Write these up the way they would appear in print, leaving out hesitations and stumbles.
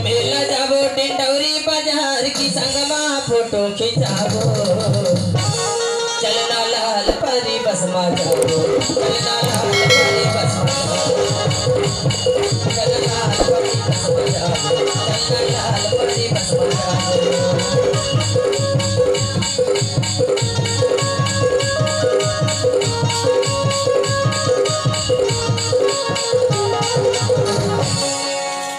मेला जाबो टिंडौरी बाजार की संगमा फोटो खिंचाबो चलना लाल परी बस मा जाबो चलना लाल परी बस मा जाबो चलना लाल परी बस मा जाबो चलना लाल परी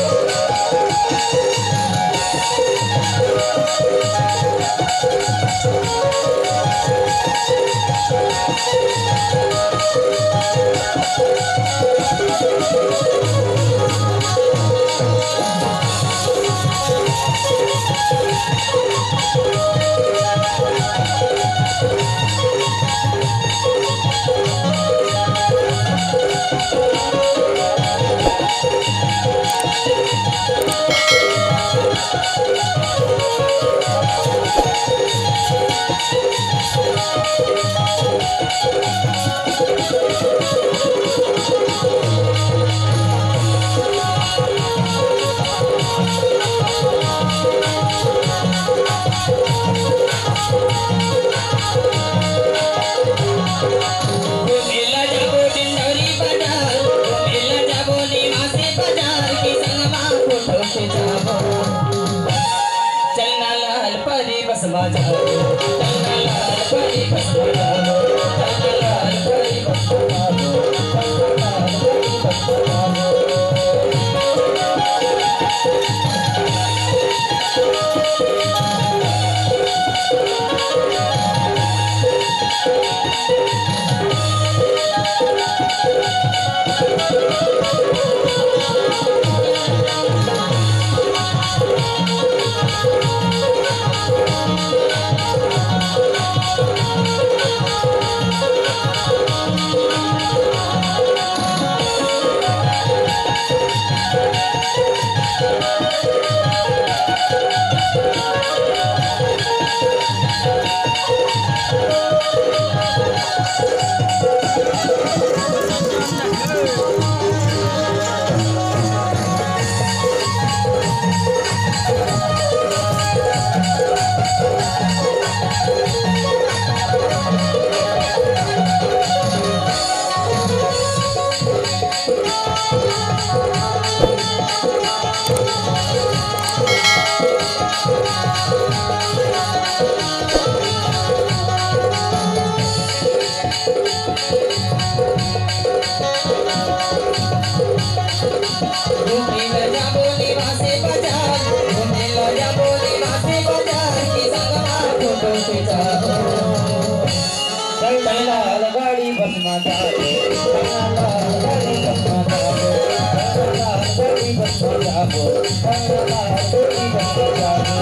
बस मा जाबो चलना लाल परी बस मा जाबो चलना लाल परी बस मा जाबो चलना लाल परी बस मा जाबो चलना लाल परी बस मा जाबो बस मा जाबो चलना लाल परी बस मा जाबो चलना लाल परी बस मा जाबो चलना लाल परी बस मा जाबो